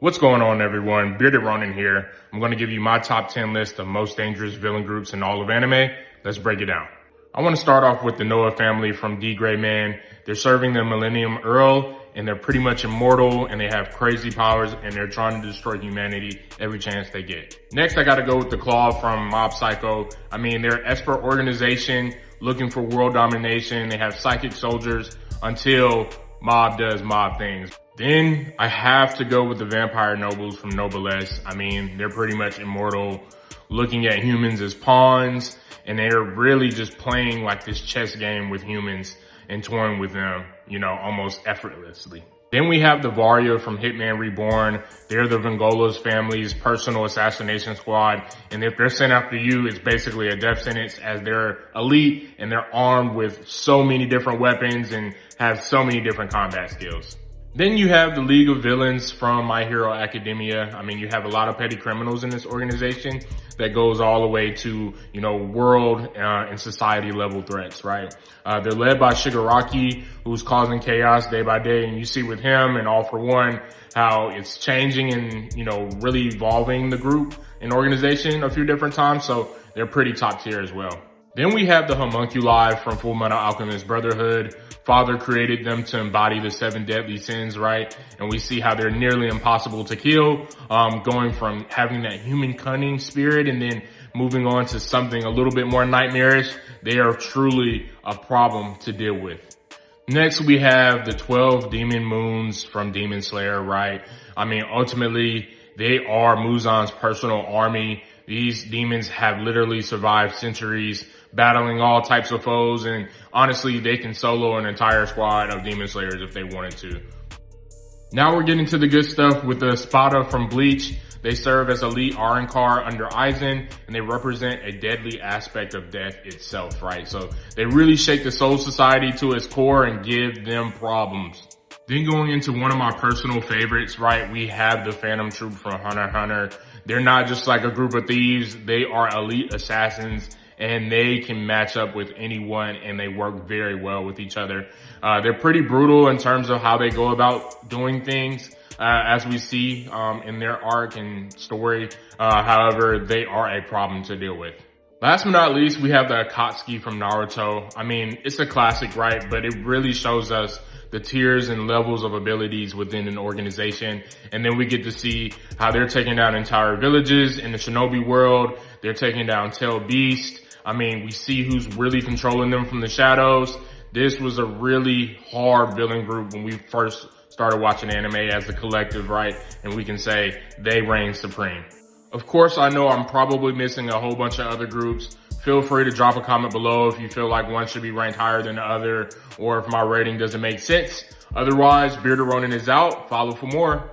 What's going on, everyone? Bearded Ronin here. I'm going to give you my top 10 list of most dangerous villain groups in all of anime. Let's break it down. I want to start off with the Noah family from D. Gray Man. They're serving the Millennium Earl, and they're pretty much immortal, and they have crazy powers, and they're trying to destroy humanity every chance they get. Next, I got to go with the Claw from Mob Psycho. I mean, they're an expert organization looking for world domination. They have psychic soldiers until Mob does Mob things. Then I have to go with the Vampire Nobles from Noblesse. I mean, they're pretty much immortal, looking at humans as pawns, and they're really just playing like this chess game with humans and toying with them, almost effortlessly. Then we have the Varia from Hitman Reborn. They're the Vengola's family's personal assassination squad. And if they're sent after you, it's basically a death sentence, as they're elite and they're armed with so many different weapons and have so many different combat skills. Then you have the League of Villains from My Hero Academia. I mean, you have a lot of petty criminals in this organization that goes all the way to, world and society level threats, right? They're led by Shigaraki, who's causing chaos day by day. And you see with him and All for One how it's changing and, really evolving the group and organization a few different times. So they're pretty top tier as well. Then we have the Homunculi from Fullmetal Alchemist Brotherhood. Father created them to embody the 7 deadly sins, right? And we see how they're nearly impossible to kill, going from having that human cunning spirit and then moving on to something a little bit more nightmarish. They are truly a problem to deal with. Next, we have the 12 Demon Moons from Demon Slayer, right? I mean, ultimately, they are Muzan's personal army. These demons have literally survived centuries, battling all types of foes, and honestly, they can solo an entire squad of Demon Slayers if they wanted to. Now we're getting to the good stuff with the Spada from Bleach. They serve as elite Arrancar under Aizen, and they represent a deadly aspect of death itself, right? So they really shake the Soul Society to its core and give them problems. Then going into one of my personal favorites, right, we have the Phantom Troop from Hunter x Hunter. They're not just like a group of thieves. They are elite assassins, and they can match up with anyone, and they work very well with each other. They're pretty brutal in terms of how they go about doing things, as we see in their arc and story. However, they are a problem to deal with. Last but not least, we have the Akatsuki from Naruto. I mean, it's a classic, right? But it really shows us the tiers and levels of abilities within an organization. And then we get to see how they're taking down entire villages in the shinobi world. They're taking down Tail Beast. I mean, we see who's really controlling them from the shadows. This was a really hard villain group when we first started watching anime as a collective, right? And we can say they reign supreme. Of course, I know I'm probably missing a whole bunch of other groups. Feel free to drop a comment below if you feel like one should be ranked higher than the other, or if my rating doesn't make sense. Otherwise, Bearded Ronin is out. Follow for more.